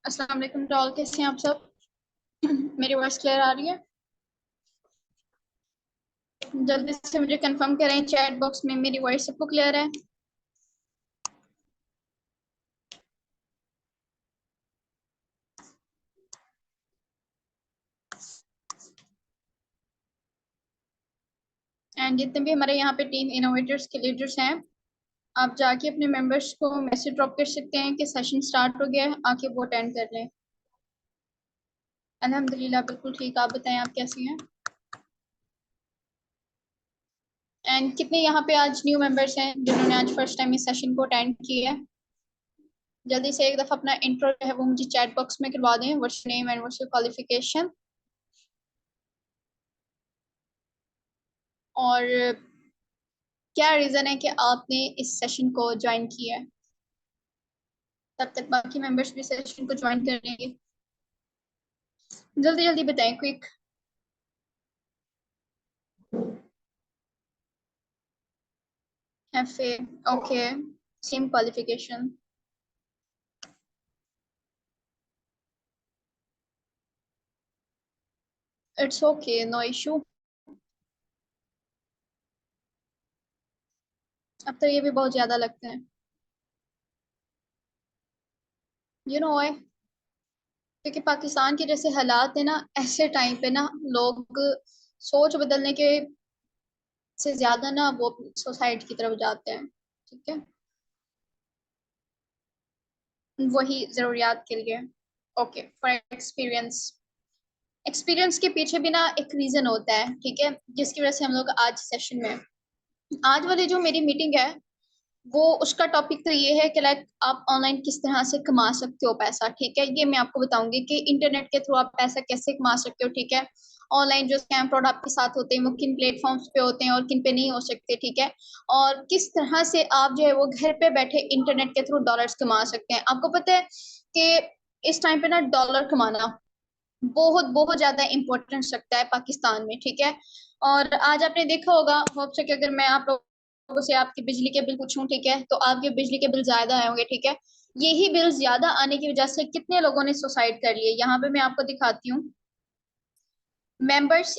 अस्सलाम वालेकुम टॉल, कैसे हैं आप सब? मेरी वॉइस क्लियर आ रही है? जल्दी से मुझे कंफर्म करें चैट बॉक्स में मेरी वॉइस सबको क्लियर है। एंड जितने भी हमारे यहाँ पे टीम इनोवेटर्स के लीडर्स हैं, आप जाके अपने मेंबर्स को मैसेज ड्रॉप कर सकते हैं कि सेशन स्टार्ट हो गया है, आके वो अटेंड कर लें। अल्हम्दुलिल्लाह बिल्कुल ठीक। आप बताएं, आप कैसी हैं? एंड कितने यहाँ पे आज न्यू मेंबर्स हैं जिन्होंने आज फर्स्ट टाइम इस सेशन को अटेंड किया है? जल्दी से एक दफा अपना इंट्रो जो है वो मुझे चैट बॉक्स में करवा दें। What's your name and what's your qualification, और क्या रीजन है कि आपने इस सेशन को ज्वाइन किया है। तब तक बाकी मेंबर्स भी सेशन को ज्वाइन कर लेंगे। जल्दी जल्दी बताएं, quick. FA, okay, same qualification. It's okay, no issue. अब तो ये भी बहुत ज्यादा लगते हैं, यू नो व्हाई? क्योंकि पाकिस्तान के जैसे हालात है ना, ऐसे टाइम पे ना लोग सोच बदलने के से ज्यादा ना वो सोसाइटी की तरफ जाते हैं। ठीक है, वही जरूरियात के लिए। Okay, for experience. एक्सपीरियंस के पीछे भी ना एक रीजन होता है, ठीक है, जिसकी वजह से हम लोग आज सेशन में, आज वाली जो मेरी मीटिंग है, वो उसका टॉपिक तो ये है कि लाइक आप ऑनलाइन किस तरह से कमा सकते हो पैसा। ठीक है, ये मैं आपको बताऊंगी कि इंटरनेट के थ्रू आप पैसा कैसे कमा सकते हो। ठीक है, ऑनलाइन जो स्कैम फ्रॉड आपके साथ होते हैं वो किन प्लेटफॉर्म्स पे होते हैं और किन पे नहीं हो सकते। ठीक है, और किस तरह से आप जो है वो घर पे बैठे इंटरनेट के थ्रू डॉलर्स कमा सकते हैं। आपको पता है कि इस टाइम पे ना डॉलर कमाना बहुत बहुत ज्यादा इम्पोर्टेंस रखता है पाकिस्तान में। ठीक है, और आज आपने देखा होगा, होप से कि अगर मैं आप लोगों से आपके बिजली के बिल पूछूं, ठीक है, तो आपके बिजली के बिल ज्यादा आए होंगे। ठीक है, यही बिल ज्यादा आने की वजह से कितने लोगों ने सुसाइड कर लिए, यहाँ पे मैं आपको दिखाती हूँ मेंबर्स।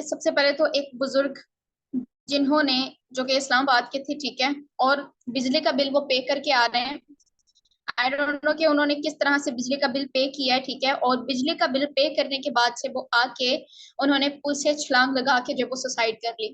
सबसे पहले तो एक बुजुर्ग जिन्होंने, जो कि इस्लामाबाद के थे, ठीक है, और बिजली का बिल वो पे करके आ रहे हैं। आई डोंट नो कि उन्होंने किस तरह से बिजली का बिल पे किया है। ठीक है, और बिजली का बिल पे करने के बाद से वो आके उन्होंने पुल से छलांग लगा के जो वो सुसाइड कर ली।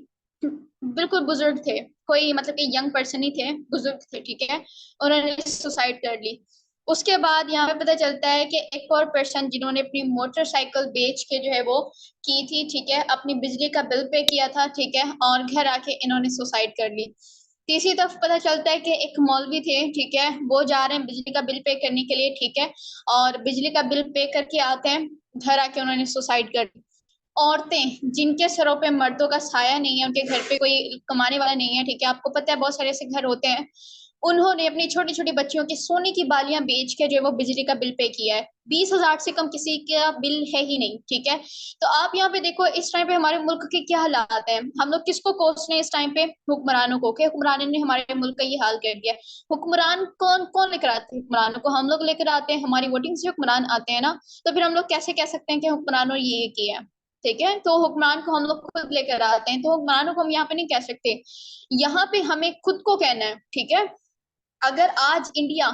बिल्कुल बुजुर्ग थे, कोई मतलब कि यंग पर्सन ही थे, बुजुर्ग थे। ठीक है, उन्होंने सुसाइड कर ली। उसके बाद यहाँ पे पता चलता है कि एक और पर्सन जिन्होंने अपनी मोटरसाइकिल बेच के जो है वो की थी, ठीक है, अपनी बिजली का बिल पे किया था, ठीक है, और घर आके इन्होंने सुसाइड कर ली। तीसरी तरफ पता चलता है कि एक मौलवी थे, ठीक है, वो जा रहे हैं बिजली का बिल पे करने के लिए, ठीक है, और बिजली का बिल पे करके आते हैं, घर आके उन्होंने सुसाइड कर दी। औरतें जिनके सरों पे मर्दों का साया नहीं है, उनके घर पे कोई कमाने वाला नहीं है, ठीक है, आपको पता है बहुत सारे ऐसे घर होते हैं, उन्होंने अपनी छोटी छोटी बच्चियों की सोने की बालियां बेच के जो है वो बिजली का बिल पे किया है। 20,000 से कम किसी का बिल है ही नहीं। ठीक है, तो आप यहाँ पे देखो इस टाइम पे हमारे मुल्क के क्या हालात है। हम लोग किसको कोसने हैं इस टाइम पे? हुक्मरानों को, कि हुक्मरानों ने हमारे मुल्क का ये हाल कर दिया। हुक्मरान कौन कौन लेकर आते हैं? हुक्मरानों को हम लोग लेकर आते हैं, हमारी वोटिंग से हुक्मरान आते हैं ना। तो फिर हम लोग कैसे कह सकते हैं कि हुक्मरानों ये किया है? ठीक है, तो हुक्मरान को हम लोग खुद लेकर आते हैं, तो हुक्मरानों को हम यहाँ पे नहीं कह सकते, यहाँ पे हमें खुद को कहना है। ठीक है, अगर आज इंडिया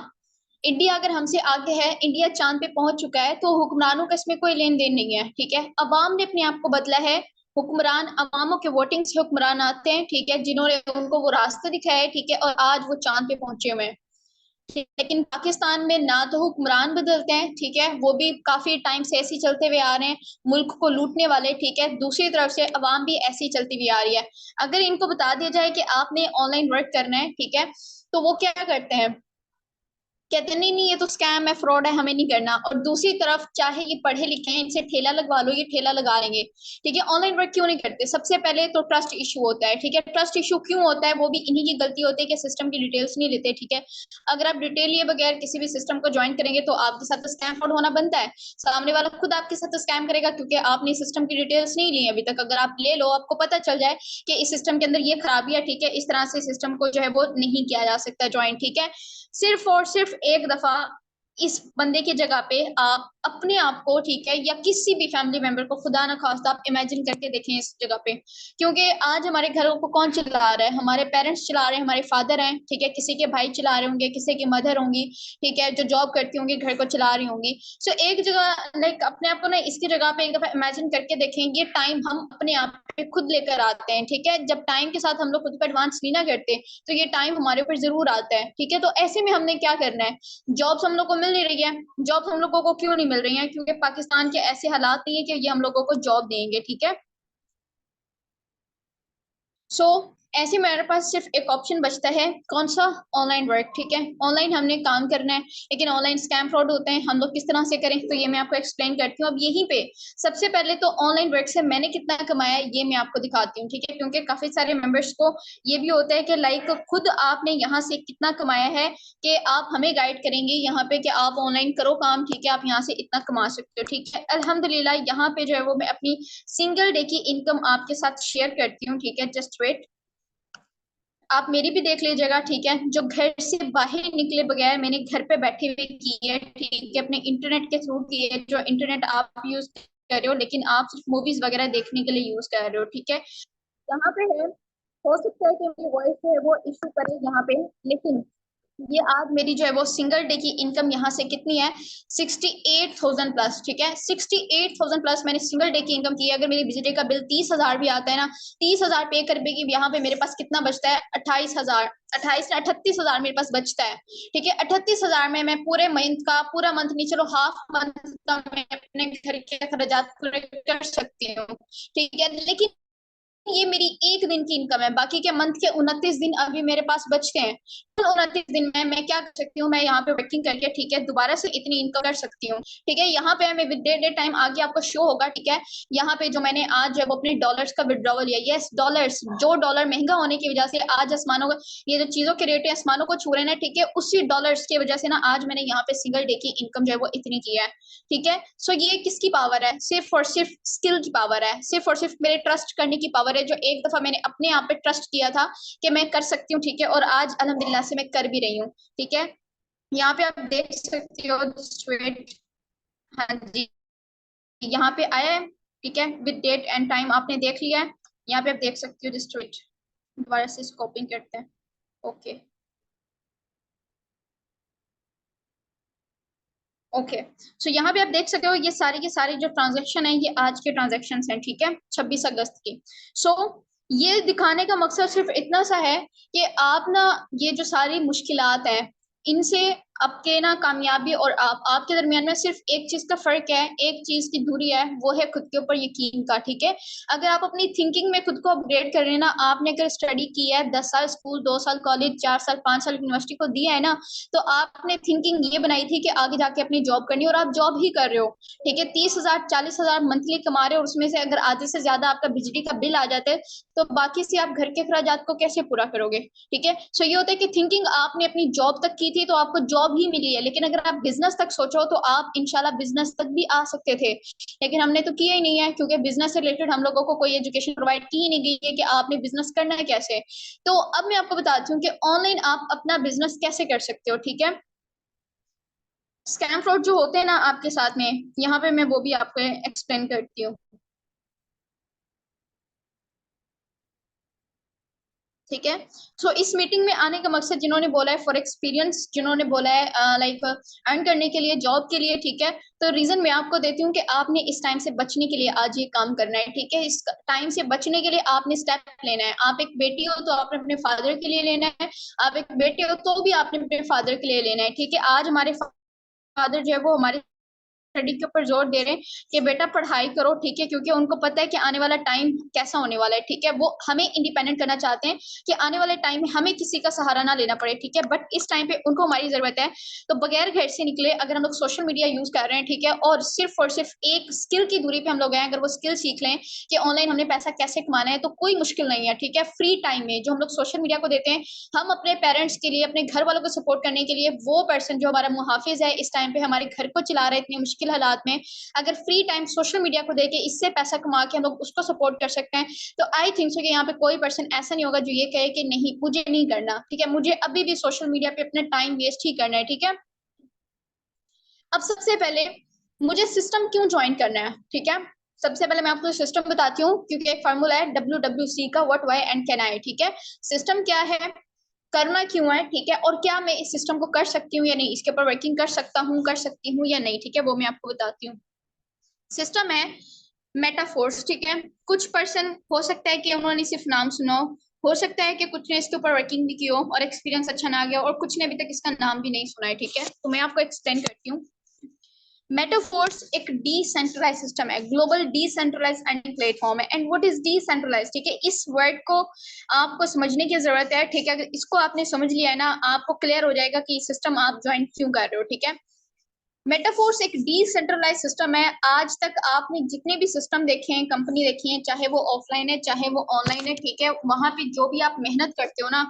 इंडिया अगर हमसे आगे है, इंडिया चांद पे पहुंच चुका है, तो हुक्मरानों का इसमें कोई लेन देन नहीं है। ठीक है, अवाम ने अपने आप को बदला है। हुक्मरान अवामों के वोटिंग से हुक्मरान आते हैं, ठीक है, जिन्होंने उनको वो रास्ता दिखाया है, ठीक है, और आज वो चांद पे पहुंचे हुए हैं। लेकिन पाकिस्तान में ना तो हुक्मरान बदलते हैं, ठीक है, वो भी काफी टाइम से ऐसे ही चलते हुए आ रहे हैं, मुल्क को लूटने वाले। ठीक है, दूसरी तरफ से अवाम भी ऐसी ही चलती हुई आ रही है। अगर इनको बता दिया जाए कि आपने ऑनलाइन वर्क करना है, ठीक है, तो वो क्या करते हैं? कहते हैं नहीं नहीं ये तो स्कैम है, फ्रॉड है, हमें नहीं करना। और दूसरी तरफ चाहे ये पढ़े लिखे हैं, इनसे ठेला लगवा लो, ये ठेला लगा लेंगे। ठीक है, ऑनलाइन वर्क क्यों नहीं करते? सबसे पहले तो ट्रस्ट इशू होता है। ठीक है, ट्रस्ट इशू क्यों होता है? वो भी इन्हीं की गलती होती है कि सिस्टम की डिटेल्स नहीं लेते। ठीक है, अगर आप डिटेल लिए बगैर किसी भी सिस्टम को ज्वाइन करेंगे तो आपके साथ तो स्कैम फ्रॉड होना बनता है। सामने वाला खुद आपके साथ स्कैम करेगा, क्योंकि आपने सिस्टम की डिटेल्स नहीं ली अभी तक। अगर आप ले लो, आपको पता चल जाए कि इस सिस्टम के अंदर ये खराबी है, ठीक है, इस तरह से सिस्टम को जो है वो नहीं किया जा सकता ज्वाइन। ठीक है, सिर्फ और सिर्फ एक दफा इस बंदे की जगह पे आप अपने आप को, ठीक है, या किसी भी फैमिली मेंबर को, खुदा ना खास्ता आप इमेजिन करके देखें इस जगह पे। क्योंकि आज हमारे घरों को कौन चला रहा है? हमारे पेरेंट्स चला रहे हैं, हमारे फादर हैं, ठीक है, किसी के भाई चला रहे होंगे, किसी की मदर होंगी, ठीक है, जो जॉब करती होंगी, घर को चला रही होंगी। सो एक जगह लाइक अपने आप को ना इसकी जगह पे एक दफा इमेजिन करके देखें, ये टाइम हम अपने आप पे खुद लेकर आते हैं, ठीक है। जब टाइम के साथ हम लोग खुद पर एडवांस नहीं ना करते तो ये टाइम हमारे ऊपर जरूर आता है, ठीक है। तो ऐसे में हमने क्या करना है? जॉब्स हम लोग को मिल नहीं रही है। जॉब्स हम लोगों को क्यों नहीं मिल रही है? क्योंकि पाकिस्तान के ऐसे हालात नहीं है कि ये हम लोगों को जॉब देंगे, ठीक है। सो ऐसे में हमारे पास सिर्फ एक ऑप्शन बचता है, कौन सा? ऑनलाइन वर्क, ठीक है। ऑनलाइन हमने काम करना है, लेकिन ऑनलाइन स्कैम फ्रॉड होते हैं, हम लोग किस तरह से करें? तो ये मैं आपको एक्सप्लेन करती हूँ। अब यहीं पे सबसे पहले तो ऑनलाइन वर्क से मैंने कितना कमाया है ये मैं आपको दिखाती हूँ, ठीक है। क्योंकि काफी सारे मेंबर्स को ये भी होता है कि लाइक खुद आपने यहाँ से कितना कमाया है कि आप हमें गाइड करेंगे यहाँ पे कि आप ऑनलाइन करो काम, ठीक है, आप यहाँ से इतना कमा सकते हो, ठीक है। अल्हम्दुलिल्लाह यहाँ पे जो है वो मैं अपनी सिंगल डे की इनकम आपके साथ शेयर करती हूँ, ठीक है। जस्ट वेट, आप मेरी भी देख लीजिएगा, ठीक है। जो घर से बाहर निकले बगैर मैंने घर पे बैठे हुए की है, ठीक है, अपने इंटरनेट के थ्रू की है, जो इंटरनेट आप यूज कर रहे हो लेकिन आप सिर्फ मूवीज वगैरह देखने के लिए यूज कर रहे हो, ठीक है। यहाँ पे है, हो सकता है कि मेरी वॉइस है वो इशू करे यहाँ पे, लेकिन ये आज मेरी जो है वो सिंगल डे की इनकम यहाँ से कितनी है? 68,000 प्लस, ठीक है। 68,000 प्लस मैंने सिंगल डे की इनकम की है। अगर मेरी बिजली का बिल 30,000 भी आता है ना, 30,000 पे करने की यहाँ पे मेरे पास कितना बचता है? 28,000, 28 से 38,000 मेरे पास बचता है, ठीक है। 38,000 में मैं पूरे मंथ का, पूरा मंथ नहीं चलो हाफ मंथ का मैं अपने घर के अखराजात पूरे कर सकती हूँ, ठीक है। लेकिन ये मेरी एक दिन की इनकम है, बाकी के मंथ के 29 दिन अभी मेरे पास बचते हैं। उन 29 दिन में मैं क्या कर सकती हूँ? मैं यहाँ पे वर्किंग करके, ठीक है, दोबारा से इतनी इनकम कर सकती हूँ, ठीक है। यहाँ पे हमें विद डे टाइम आगे आपको शो होगा, ठीक है। यहाँ पे जो मैंने आज जब अपने डॉलर्स का विड्रॉवल लिया, यस डॉलर्स, जो डॉलर महंगा होने की वजह से आज आसमानों का, ये जो चीजों के रेट है आसमानों को छू रहे हैं, ठीक है, उसी डॉलर्स की वजह से ना आज मैंने यहाँ पे सिंगल डे की इनकम जो है वो इतनी की है, ठीक है। सो ये किसकी पावर है? सिर्फ और सिर्फ स्किल की पावर है, सिर्फ और सिर्फ मेरे ट्रस्ट करने की पावर है, जो एक दफा मैंने अपने आप पे ट्रस्ट किया था कि मैं कर सकती हूँ, ठीक है, और आज अल्हम्दुलिल्लाह से मैं कर भी रही हूँ, ठीक है। यहाँ पे आप देख सकती हो स्ट्रेट, हाँ जी, यहाँ पे आया है, ठीक है, विद डेट एंड टाइम आपने देख लिया है। यहाँ पे आप देख सकती हो स्ट्रेट, दोबारा से स्कोपिंग करते हैं, ओके ओके। सो यहाँ पे आप देख सकते हो ये सारी के सारी जो ट्रांजेक्शन है ये आज के ट्रांजेक्शन हैं, ठीक है, 26 अगस्त की। सो ये दिखाने का मकसद सिर्फ इतना सा है कि आप ना ये जो सारी मुश्किलात हैं इनसे आपके ना कामयाबी और आपके दरमियान में सिर्फ एक चीज का फर्क है, एक चीज की दूरी है, वो है खुद के ऊपर यकीन का, ठीक है। अगर आप अपनी थिंकिंग में खुद को अपग्रेड कर रहे हैं ना, आपने अगर स्टडी की है 10 साल स्कूल, 2 साल कॉलेज, 4 साल 5 साल यूनिवर्सिटी को दिया है ना, तो आपने थिंकिंग ये बनाई थी कि आगे जाके अपनी जॉब करनी है और आप जॉब ही कर रहे हो, ठीक है। 30,000 40,000 मंथली कमा रहे हो और उसमें से अगर आधे से ज्यादा आपका बिजली का बिल आ जाता है तो बाकी से आप घर के अखराजात को कैसे पूरा करोगे, ठीक है। सो ये होता है कि थिंकिंग आपने अपनी जॉब तक की थी तो आपको जॉब ही मिली है, लेकिन अगर आप बिजनेस तक सोचो तो आप इंशाल्लाह बिजनेस तक भी आ सकते थे, लेकिन हमने तो किया ही नहीं है, क्योंकि बिजनेस से रिलेटेड हम लोगों को कोई एजुकेशन प्रोवाइड की ही नहीं गई है कि आपने बिजनेस करना है कैसे। तो अब मैं आपको बताती हूँ कि ऑनलाइन आप अपना बिजनेस कैसे कर सकते हो, ठीक है। स्कैम फ्रॉड जो होते हैं ना आपके साथ में, यहाँ पे मैं वो भी आपको एक्सप्लेन करती हूँ, ठीक है। सो इस मीटिंग में आने का मकसद जिन्होंने बोला है फॉर एक्सपीरियंस, जिन्होंने बोला है लाइक अर्न करने के लिए, जॉब के लिए, ठीक है। तो रीजन मैं आपको देती हूँ कि आपने इस टाइम से बचने के लिए आज ये काम करना है, ठीक है। इस टाइम से बचने के लिए आपने स्टेप लेना है। आप एक बेटी हो तो आपने अपने फादर के लिए लेना है, आप एक बेटे हो तो भी आपने अपने फादर के लिए लेना है, ठीक है। आज हमारे फादर जो है वो हमारे स्टडी के ऊपर जोर दे रहे हैं कि बेटा पढ़ाई करो, ठीक है, क्योंकि उनको पता है कि आने वाला टाइम कैसा होने वाला है, ठीक है। वो हमें इंडिपेंडेंट करना चाहते हैं कि आने वाले टाइम में हमें किसी का सहारा ना लेना पड़े, ठीक है। बट इस टाइम पे उनको हमारी जरूरत है। तो बगैर घर से निकले अगर हम लोग सोशल मीडिया यूज कर रहे हैं, ठीक है, और सिर्फ एक स्किल की दूरी पे हम लोग हैं, अगर वो स्किल सीख लें कि ऑनलाइन हमने पैसा कैसे कमाना है, तो कोई मुश्किल नहीं है, ठीक है। फ्री टाइम में जो हम लोग सोशल मीडिया को देते हैं, हम अपने पेरेंट्स के लिए, अपने घर वालों को सपोर्ट करने के लिए, वो पर्सन जो हमारा मुहाफिज है इस टाइम पे हमारे घर को चला रहे हैं इतनी मुश्किल हालात में, अगर फ्री टाइम सोशल मीडिया को देके इससे पैसा कमा के हम लोग उसको सपोर्ट कर सकते हैं, तो आई थिंक सो कि यहाँ पे कोई पर्सन ऐसा नहीं होगा जो ये कहे कि नहीं मुझे नहीं करना, ठीक है, मुझे अभी भी सोशल मीडिया पे अपना टाइम वेस्ट ही करना है, ठीक है। अब सबसे पहले मुझे सिस्टम क्यों ज्वाइन करना है, ठीक है। सबसे पहले मैं आपको सिस्टम बताती हूँ, क्योंकि एक फार्मूला है WWC का, what why and can I, ठीक है। सिस्टम क्या है, करना क्यों है, ठीक है, और क्या मैं इस सिस्टम को कर सकती हूँ या नहीं, इसके ऊपर वर्किंग कर सकता हूँ, कर सकती हूँ या नहीं, ठीक है, वो मैं आपको बताती हूँ। सिस्टम है मेटाफोर्स, ठीक है। कुछ पर्सन हो सकता है कि उन्होंने सिर्फ नाम सुना हो सकता है कि कुछ ने इसके ऊपर वर्किंग भी की हो और एक्सपीरियंस अच्छा ना गया, और कुछ ने अभी तक इसका नाम भी नहीं सुना है, ठीक है। तो मैं आपको एक्सप्लेन करती हूँ। मेटाफोर्स एक डिसेंट्रलाइज सिस्टम है, ग्लोबल डिसेंट्रलाइज अर्निंग प्लेटफॉर्म है। एंड व्हाट इज डिसेंट्रलाइज, ठीक है, इस वर्ड को आपको समझने की जरूरत है, ठीक है। अगर इसको आपने समझ लिया है ना, आपको क्लियर हो जाएगा कि सिस्टम आप ज्वाइन क्यों कर रहे हो, ठीक है। मेटाफोर्स एक डिसेंट्रलाइज सिस्टम है। आज तक आपने जितने भी सिस्टम देखे हैं, कंपनी देखी है, चाहे वो ऑफलाइन है चाहे वो ऑनलाइन है, ठीक है, वहां पे जो भी आप मेहनत करते हो ना,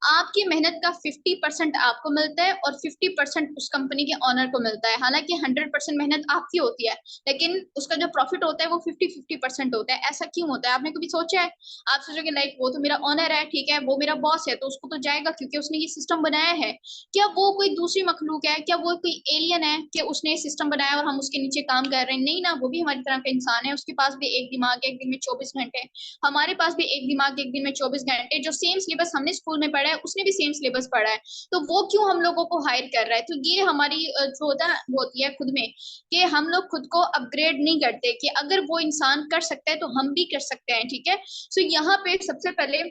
आपकी मेहनत का 50% आपको मिलता है और 50% उस कंपनी के ऑनर को मिलता है। हालांकि 100% मेहनत आपकी होती है, लेकिन उसका जो प्रॉफिट होता है वो 50-50% होता है। ऐसा क्यों होता है, आपने कभी सोचा है? आप सोचोगे लाइक वो तो मेरा ऑनर है, ठीक है, वो मेरा बॉस है, तो उसको तो जाएगा क्योंकि उसने ये सिस्टम बनाया है। क्या वो कोई दूसरी मखलूक है, क्या वो कोई एलियन है कि उसने सिस्टम बनाया और हम उसके नीचे काम कर रहे हैं? नहीं ना, वो भी हमारी तरह का इंसान है, उसके पास भी एक दिमाग है, एक दिन में 24 घंटे। हमारे पास भी एक दिमाग, एक दिन में 24 घंटे। जो सेम सिलेबस हमने स्कूल में पढ़ा है, उसने भी सेम सिलेबस पढ़ा है, तो वो क्यों हम लोगों को हायर कर रहा है? तो ये हमारी जो होता है वो होती है खुद में, कि हम लोग खुद को अपग्रेड नहीं करते, कि अगर वो इंसान कर सकता है तो हम भी कर सकते हैं, ठीक है। सो यहाँ पे सबसे पहले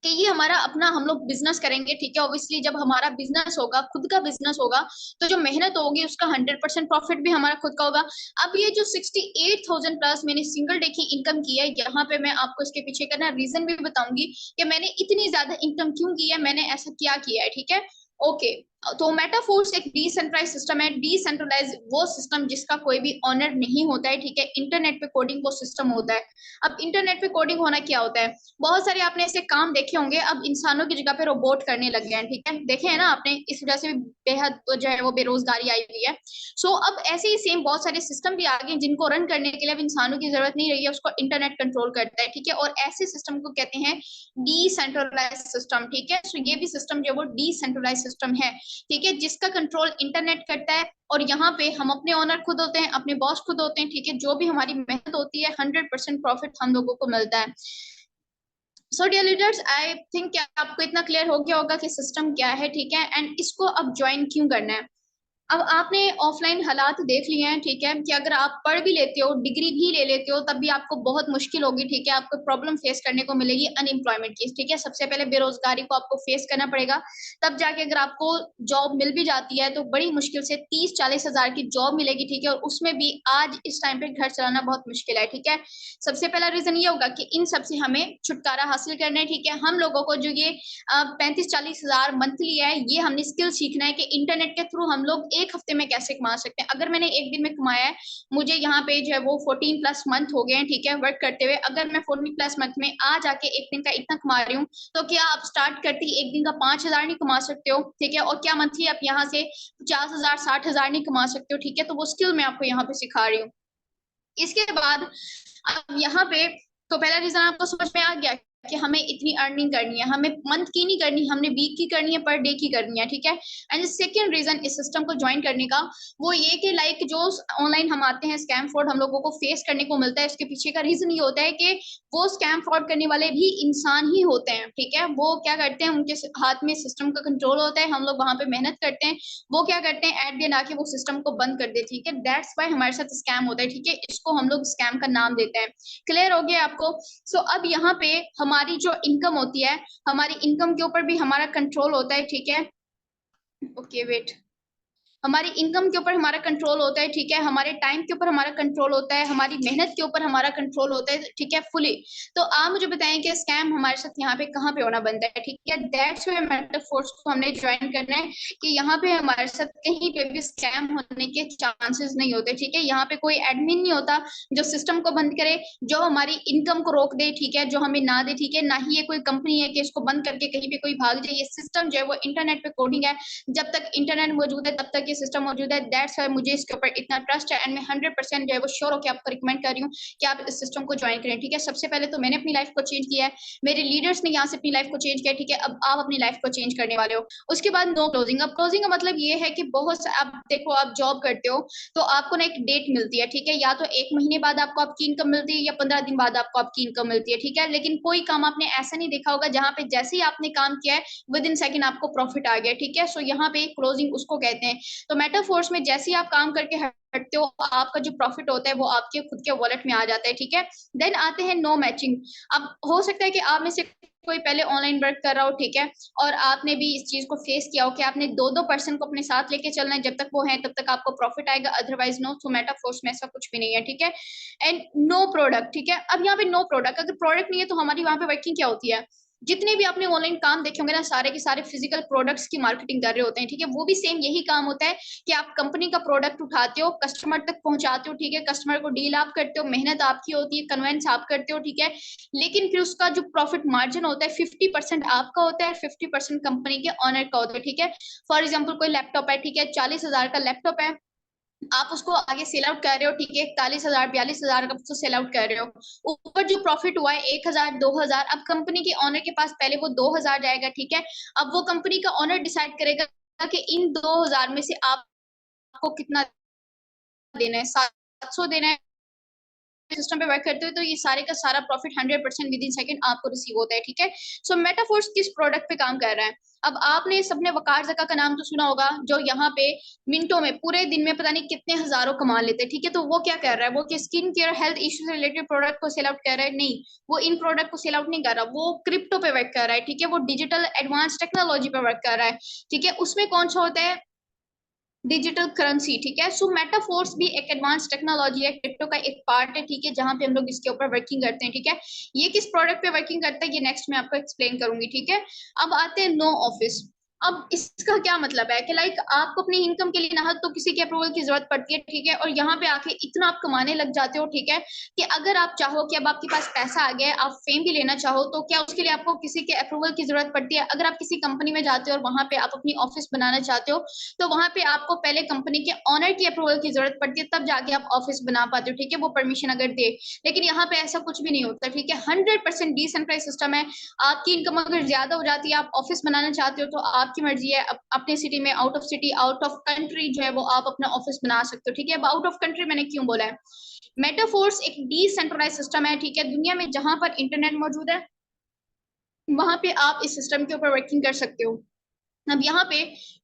कि ये हमारा अपना हम लोग बिजनेस करेंगे, ठीक है। ऑब्वियसली जब हमारा बिजनेस होगा, खुद का बिजनेस होगा, तो जो मेहनत होगी उसका 100% प्रॉफिट भी हमारा खुद का होगा। अब ये जो 68,000 प्लस मैंने सिंगल डे की इनकम की है, यहाँ पे मैं आपको इसके पीछे का ना रीजन भी बताऊंगी कि मैंने इतनी ज्यादा इनकम क्यों की है, मैंने ऐसा क्या किया है, ठीक है। ओके, तो मेटाफोर्स एक डिसेंट्रलाइज सिस्टम है। डिसेंट्रलाइज वो सिस्टम जिसका कोई भी ऑनर नहीं होता है, ठीक है। इंटरनेट पे कोडिंग वो सिस्टम होता है। अब इंटरनेट पे कोडिंग होना क्या होता है, बहुत सारे आपने ऐसे काम देखे होंगे, अब इंसानों की जगह पे रोबोट करने लग गए हैं, ठीक है, देखे हैं ना आपने, इस वजह से भी बेहद जो है वो बेरोजगारी आई हुई है। सो अब ऐसे ही सेम बहुत सारे सिस्टम भी आ गए जिनको रन करने के लिए अब इंसानों की जरूरत नहीं रही है, उसको इंटरनेट कंट्रोल करता है, ठीक है। और ऐसे सिस्टम को कहते हैं डिसेंट्रलाइज सिस्टम, ठीक है। सो ये भी सिस्टम जो है वो डिसेंट्रलाइज सिस्टम है, ठीक है, जिसका कंट्रोल इंटरनेट करता है। और यहाँ पे हम अपने ओनर खुद होते हैं, अपने बॉस खुद होते हैं, ठीक है। जो भी हमारी मेहनत होती है 100% प्रॉफिट हम लोगों को मिलता है। So dear leaders, I think आपको इतना क्लियर हो गया होगा कि सिस्टम क्या है, ठीक है, एंड इसको अब ज्वाइन क्यों करना है। अब आपने ऑफलाइन हालात देख लिए हैं, ठीक है, कि अगर आप पढ़ भी लेते हो, डिग्री भी ले लेते हो, तब भी आपको बहुत मुश्किल होगी, ठीक है। आपको प्रॉब्लम फेस करने को मिलेगी अनएम्प्लॉयमेंट की, ठीक है। सबसे पहले बेरोजगारी को आपको फेस करना पड़ेगा, तब जाके अगर आपको जॉब मिल भी जाती है तो बड़ी मुश्किल से 30-40 हजार की जॉब मिलेगी, ठीक है। और उसमें भी आज इस टाइम पे घर चलाना बहुत मुश्किल है, ठीक है। सबसे पहला रीजन ये होगा कि इन सबसे हमें छुटकारा हासिल करना है, ठीक है। हम लोगों को जो ये 35-40 हजार मंथली है, ये हमने स्किल सीखना है कि इंटरनेट के थ्रू हम लोग एक हफ्ते में कैसे कमा सकते हैं। अगर मैंने एक दिन में कमाया है, मुझे यहाँ पे जो है वो 14+ मंथ हो गए हैं, ठीक है, वर्क करते हुए। अगर मैं 14+ मंथ में आ जाके एक दिन का इतना कमा रही हूँ, तो क्या आप स्टार्ट करते ही एक दिन का 5 हजार नहीं कमा सकते हो, ठीक है। और क्या मंथली आप यहाँ से 50 हजार 60 हजार नहीं कमा सकते हो, ठीक है। तो वो स्किल मैं आपको यहाँ पे सिखा रही हूँ। इसके बाद अब यहाँ पे तो पहला रीजन आपको समझ में आ गया कि हमें इतनी अर्निंग करनी है, हमें मंथ की नहीं करनी, हमने वीक की करनी है, पर डे की करनी है, ठीक है। एंड सेकंड रीजन इस सिस्टम को ज्वाइन करने का वो ये कि लाइक जो ऑनलाइन हम आते हैं स्कैम फ्रॉड हम लोगों को फेस करने को मिलता है, इसके पीछे का रीजन ये होता है कि वो स्कैम फ्रॉड करने वाले भी इंसान ही होते हैं, ठीक है। वो क्या करते हैं, उनके हाथ में सिस्टम का कंट्रोल होता है, हम लोग वहां पे मेहनत करते हैं, वो क्या करते हैं एट द एंड आके वो सिस्टम को बंद कर देते, ठीक है। दैट्स वाई हमारे साथ स्कैम होता है, ठीक है। इसको हम लोग स्कैम का नाम देते हैं। क्लियर हो गया आपको? सो अब यहाँ पे हमारी जो इनकम होती है, हमारी इनकम के ऊपर भी हमारा कंट्रोल होता है, ठीक है। ओके वेट, हमारी इनकम के ऊपर हमारा कंट्रोल होता है, ठीक है। हमारे टाइम के ऊपर हमारा कंट्रोल होता है, हमारी मेहनत के ऊपर हमारा कंट्रोल होता है, ठीक है, फुली। तो आप मुझे बताएं कि स्कैम हमारे साथ यहाँ पे कहाँ पे होना बनता है, ठीक है। दैट्स व्हाई मेटाफोर्स को हमने ज्वाइन करना है कि यहाँ पे हमारे साथ कहीं पे भी स्कैम होने के चांसेस नहीं होते, ठीक है। यहाँ पे कोई एडमिन नहीं होता जो सिस्टम को बंद करे, जो हमारी इनकम को रोक दे, ठीक है, जो हमें ना दे, ठीक है। ना ही ये कोई कंपनी है कि इसको बंद करके कहीं पे कोई भाग जाए। ये सिस्टम जो है वो इंटरनेट पे कोडिंग है, जब तक इंटरनेट मौजूद है तब तक की सिस्टम मौजूद है, दैट्स व्हाई मुझे इसके ऊपर इतना ट्रस्ट है एंड मैं 100% जो है वो श्योर होकर आपको रिकमेंड कर रही हूँ कि आप इस सिस्टम को ज्वाइन करें। ठीक है, सबसे पहले तो मैंने अपनी लाइफ को चेंज किया है, मेरे लीडर्स ने यहाँ से अपनी लाइफ को चेंज किया। ठीक है, अब आप अपनी लाइफ को चेंज करने वाले हो। उसके बाद नो क्लोजिंग। अब क्लोजिंग का मतलब ये है कि बहुत आप देखो, आप जॉब करते हो तो आपको ना एक डेट मिलती है। ठीक है, या तो 1 महीने बाद आपको आपकी इनकम मिलती है या 15 दिन बाद आपको आपकी इनकम मिलती है। ठीक है, लेकिन कोई काम आपने ऐसा नहीं देखा होगा जहां पे जैसे ही आपने काम किया है विद इन सेकंड आपको प्रॉफिट आ गया। ठीक है, सो यहाँ पे क्लोजिंग उसको कहते हैं। तो मेटाफोर्स में जैसे ही आप काम करके हटते हो, आपका जो प्रॉफिट होता है वो आपके खुद के वॉलेट में आ जाता है। ठीक है, देन आते हैं नो मैचिंग। अब हो सकता है कि आप में से कोई पहले ऑनलाइन वर्क कर रहा हो, ठीक है, और आपने भी इस चीज को फेस किया हो कि आपने दो दो पर्सन को अपने साथ लेके चलना है, जब तक वो है तब तक आपको प्रॉफिट आएगा, अदरवाइज नो। तो मेटाफोर्स में ऐसा कुछ भी नहीं है। ठीक है, एंड नो प्रोडक्ट। ठीक है, अब यहाँ पे नो प्रोडक्ट, अगर प्रोडक्ट नहीं है तो हमारी वहां पे वर्किंग क्या होती है? जितने भी आपने ऑनलाइन काम देखे होंगे ना, सारे के सारे फिजिकल प्रोडक्ट्स की मार्केटिंग कर रहे होते हैं। ठीक है, वो भी सेम यही काम होता है कि आप कंपनी का प्रोडक्ट उठाते हो, कस्टमर तक पहुंचाते हो। ठीक है, कस्टमर को डील आप करते हो, मेहनत आपकी होती है, कन्वेंस आप करते हो। ठीक है, लेकिन फिर उसका जो प्रॉफिट मार्जिन होता है 50% आपका होता है, 50% कंपनी के ऑनर का होता है। ठीक है, फॉर एग्जाम्पल कोई लैपटॉप है, ठीक है, 40,000 का लैपटॉप है, आप उसको आगे सेल आउट कर रहे हो। ठीक है, 41,000 42,000 का उसको सेल आउट कर रहे हो, ऊपर जो प्रॉफिट हुआ है 1,000 2,000, अब कंपनी के ऑनर के पास पहले वो 2,000 जाएगा। ठीक है, अब वो कंपनी का ऑनर डिसाइड करेगा कि इन 2,000 में से आपको कितना देना है, 700 देना है। सिस्टम पे वर्क करते हो तो ये सारे का सारा प्रॉफिट 100% विद इन सेकंड आपको रिसीव होता है। ठीक है, सो मेटाफोर्स किस प्रोडक्ट पे काम कर रहा है? अब आपने सबने वकार जका का नाम तो सुना होगा, जो यहाँ पे मिनटों में पूरे दिन में पता नहीं कितने हजारों कमा लेते हैं। ठीक है, तो वो क्या कर रहा है? वो कि स्किन केयर हेल्थ इश्यू से रिलेटेड प्रोडक्ट को सेल आउट कर रहा है? नहीं, वो इन प्रोडक्ट को सेल आउट नहीं कर रहा, वो क्रिप्टो पे वर्क कर रहा है। ठीक है, वो डिजिटल एडवांस टेक्नोलॉजी पे वर्क कर रहा है। ठीक है, उसमें कौन सा होता है? Digital currency. ठीक है, सो मेटाफोर्स भी एक एडवांस टेक्नोलॉजी है, क्रिप्टो का एक पार्ट है। ठीक है, जहां पे हम लोग इसके ऊपर वर्किंग करते हैं। ठीक है, ये किस प्रोडक्ट पे वर्किंग करता है ये नेक्स्ट मैं आपको एक्सप्लेन करूंगी। ठीक है, अब आते हैं नो ऑफिस। अब इसका क्या मतलब है कि लाइक आपको अपनी इनकम के लिए ना तो किसी के अप्रूवल की जरूरत पड़ती है। ठीक है, और यहाँ पे आके इतना आप कमाने लग जाते हो। ठीक है, कि अगर आप चाहो कि अब आपके पास पैसा आ गया है, आप फेम भी लेना चाहो, तो क्या उसके लिए आपको किसी के अप्रूवल की जरूरत पड़ती है? अगर आप किसी कंपनी में जाते हो और वहां पे आप अपनी ऑफिस बनाना चाहते हो, तो वहां पे आपको पहले कंपनी के ऑनर की अप्रूवल की जरूरत पड़ती है, तब जाके आप ऑफिस बना पाते हो। ठीक है, वो परमिशन अगर दे। लेकिन यहाँ पे ऐसा कुछ भी नहीं होता। ठीक है, 100% डिसेंट्रलाइज सिस्टम है। आपकी इनकम अगर ज्यादा हो जाती है, आप ऑफिस बनाना चाहते हो, तो आपकी मर्जी है, अपने सिटी में, out of city, out of country जो है वो आप अपना ऑफिस बना सकते हो। ठीक है, अब आउट ऑफ कंट्री मैंने क्यों बोला है? मेटाफोर्स एक डिसेंट्रलाइज सिस्टम है। ठीक है, दुनिया में जहां पर इंटरनेट मौजूद है वहां पे आप इस सिस्टम के ऊपर वर्किंग कर सकते हो। अब यहाँ पे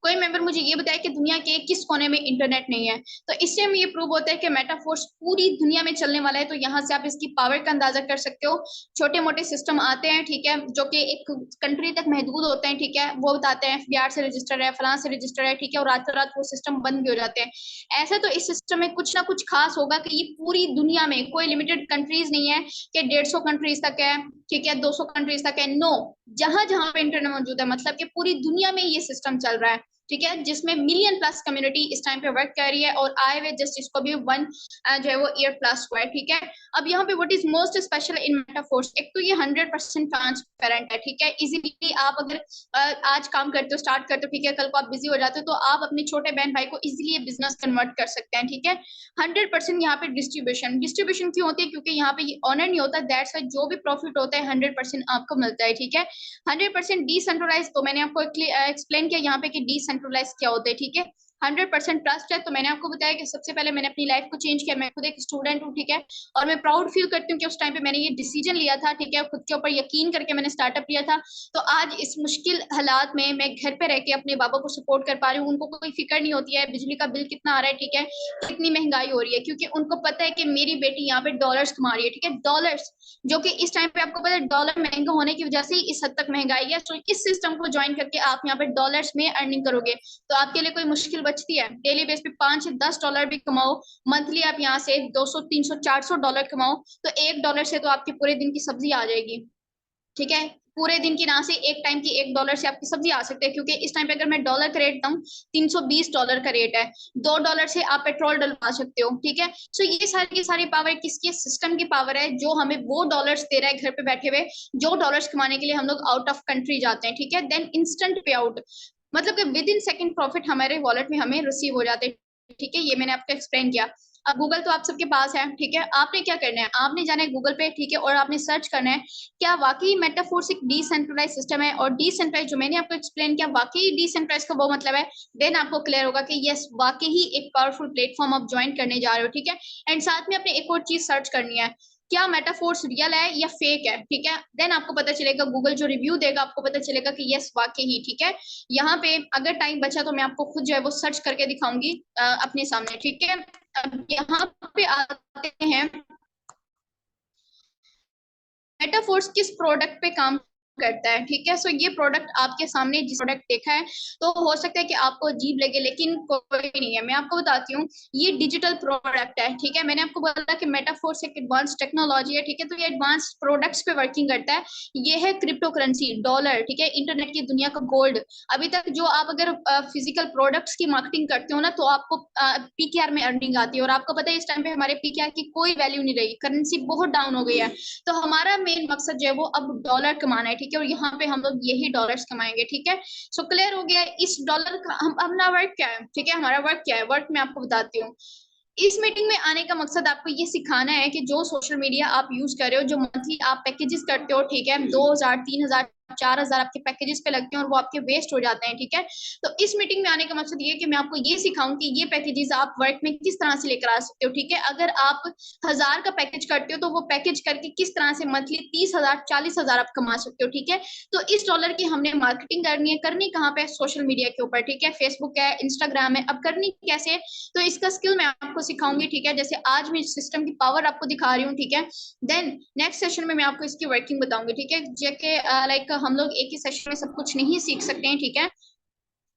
कोई मेंबर मुझे ये बताया कि दुनिया के किस कोने में इंटरनेट नहीं है, तो इससे हमें ये प्रूव होता है कि मेटाफोर्स पूरी दुनिया में चलने वाला है। तो यहाँ से आप इसकी पावर का अंदाजा कर सकते हो। छोटे मोटे सिस्टम आते हैं, ठीक है, जो कि एक कंट्री तक महदूद होते हैं। ठीक है, वो बताते हैं एफबीआर से रजिस्टर है, फलां से रजिस्टर है। ठीक है, और रातों रात वो सिस्टम बंद भी हो जाते हैं। ऐसा तो इस सिस्टम में कुछ ना कुछ खास होगा कि ये पूरी दुनिया में कोई लिमिटेड कंट्रीज नहीं है कि 150 कंट्रीज तक है, ठीक है, 200 कंट्रीज तक है। नो, जहां जहां पे इंटरनेट मौजूद है, मतलब कि पूरी दुनिया में ये सिस्टम चल रहा है। ठीक है, जिसमें मिलियन प्लस कम्युनिटी इस टाइम पे वर्क कर रही है, और आए हुए जस्ट इसको भी वन जो है वो ईयर प्लस हुआ है। ठीक है, अब यहाँ पे what is most special in metaphors? एक तो ये 100% ट्रांसपेरेंट है। ठीक है, इजीली आप अगर आज काम करते हो, स्टार्ट करते हो, ठीक है, कल को आप बिजी हो जाते हो, तो आप अपने छोटे बहन भाई को इजिली ये बिजनेस कन्वर्ट कर सकते हैं। ठीक है, 100% यहाँ पे डिस्ट्रीब्यूशन। डिस्ट्रीब्यूशन क्यों होती है? क्योंकि यहाँ पे ये ऑनर नहीं होता, दैट्स वाई जो भी प्रॉफिट होता है 100% आपको मिलता है। ठीक है, 100% डिसेंट्रलाइज, तो मैंने आपको एक्सप्लेन किया यहाँ पे कि डिसेंट्रलाइज क्या होता है। ठीक है, 100% ट्रस्ट है, तो मैंने आपको बताया कि सबसे पहले मैंने अपनी लाइफ को चेंज किया। मैं खुद एक स्टूडेंट हूँ, ठीक है, और मैं प्राउड फील करती हूँ कि उस टाइम पे मैंने ये डिसीजन लिया था। ठीक है, खुद के ऊपर यकीन करके मैंने स्टार्टअप लिया था। तो आज इस मुश्किल हालात में मैं घर पे रह के अपने बाबा को सपोर्ट कर पा रही हूँ। उनको कोई फिक्र नहीं होती है बिजली का बिल कितना आ रहा है, ठीक है, कितनी महंगाई हो रही है, क्योंकि उनको पता है कि मेरी बेटी यहाँ पे डॉलर्स कमा रही है। ठीक है, डॉलर्स, जो कि इस टाइम पे आपको पता है डॉलर महंगा होने की वजह से ही इस हद तक महंगाई है। तो इस सिस्टम को ज्वाइन करके आप यहाँ पे डॉलर्स में अर्निंग करोगे, तो आपके लिए कोई मुश्किल बचती है? डेली बेस पे 5 से 10 डॉलर भी कमाओ, मंथली आप यहाँ से 200 300 400 डॉलर कमाओ, तो $1 से तो आपके पूरे दिन की सब्जी आ जाएगी। ठीक है, पूरे दिन की ना से एक टाइम की $1 से आपकी सब्जी आ सकती है, क्योंकि इस टाइम पे अगर मैं डॉलर का रेट दूं, $320 का रेट है, $2 से आप पेट्रोल डलवा सकते हो। ठीक है, सो ये सारी की सारी पावर किसकी? सिस्टम की पावर है, जो हमें वो डॉलर्स दे रहा है घर पे बैठे हुए, जो डॉलर्स कमाने के लिए हम लोग आउट ऑफ कंट्री जाते हैं। ठीक है, देन इंस्टेंट पे आउट। मतलब कि विद इन सेकंड प्रॉफिट हमारे वॉलेट में हमें रिसीव हो जाते हैं। ठीक है, ये मैंने आपको एक्सप्लेन किया। अब गूगल तो आप सबके पास है, ठीक है, आपने क्या करना है, आपने जाना है गूगल पे, ठीक है, और आपने सर्च करना है क्या वाकई मेटाफोर्स एक डिसेंट्रलाइज सिस्टम है, और डिसेंट्रलाइज जो मैंने आपको एक्सप्लेन किया वाकई डिसेंट्रलाइज का वो मतलब है, देन आपको क्लियर होगा कि यस वाकई ही एक पावरफुल प्लेटफॉर्म आप ज्वाइन करने जा रहे हो। ठीक है, एंड साथ में आपने एक और चीज सर्च करनी है, क्या मेटाफोर्स रियल है या फेक है। ठीक है, देन आपको पता चलेगा, गूगल जो रिव्यू देगा आपको पता चलेगा कि यस वाकई ही ठीक है। यहाँ पे अगर टाइम बचा तो मैं आपको खुद जो है वो सर्च करके दिखाऊंगी अपने सामने। ठीक है, अब यहाँ पे आते हैं मेटाफोर्स किस प्रोडक्ट पे काम करता है। ठीक है, सो ये प्रोडक्ट आपके सामने जिस प्रोडक्ट देखा है तो हो सकता है कि आपको अजीब लगे, लेकिन कोई नहीं है, मैं आपको बताती हूँ, ये डिजिटल प्रोडक्ट है। ठीक है, मैंने आपको बोला कि मेटाफोर्स एक एडवांस टेक्नोलॉजी है। ठीक है, तो ये एडवांस प्रोडक्ट्स पे वर्किंग करता है। ये है क्रिप्टो करेंसी, डॉलर, ठीक है, इंटरनेट की दुनिया का गोल्ड। अभी तक जो आप अगर फिजिकल प्रोडक्ट्स की मार्केटिंग करते हो ना तो आपको पीकेआर में अर्निंग आती है, और आपको पता है इस टाइम पे हमारे पीकेआर की कोई वैल्यू नहीं रही, करेंसी बहुत डाउन हो गई है। तो हमारा मेन मकसद जो है वो अब डॉलर कमाना है। ठीक है, और यहाँ पे हम लोग यही डॉलर्स कमाएंगे। ठीक है, सो क्लियर हो गया इस डॉलर का हम अपना वर्क क्या है। ठीक है, हमारा वर्क क्या है, वर्क मैं आपको बताती हूँ। इस मीटिंग में आने का मकसद आपको ये सिखाना है कि जो सोशल मीडिया आप यूज कर रहे हो, जो मंथली आप पैकेजेस करते हो, ठीक है, 2,000 3,000 4,000 आपके पैकेजेस पे लगते हैं और वो आपके वेस्ट हो जाते हैं। ठीक है, तो इस मीटिंग में आने का मकसद ये है कि मैं आपको ये सिखाऊं कि ये पैकेजेस आप वर्क में किस तरह से लेकर आ सकते हो। ठीक है, अगर आप 1,000 का पैकेज करते हो तो वो पैकेज करके किस तरह से मंथली 30,000 40,000 आप कमा सकते हो। ठीक है, तो इस डॉलर की हमने मार्केटिंग करनी है, करनी कहाँ पे, सोशल मीडिया के ऊपर। ठीक है, फेसबुक है, इंस्टाग्राम है, अब करनी कैसे, तो इसका स्किल मैं आपको सिखाऊंगी। ठीक है, जैसे आज मैं सिस्टम की पावर आपको दिखा रही हूँ। ठीक है, देन नेक्स्ट सेशन में मैं आपको इसकी वर्किंग बताऊंगी। ठीक है, जैसे लाइक हम लोग एक ही सेशन में सब कुछ नहीं सीख सकते हैं। ठीक है,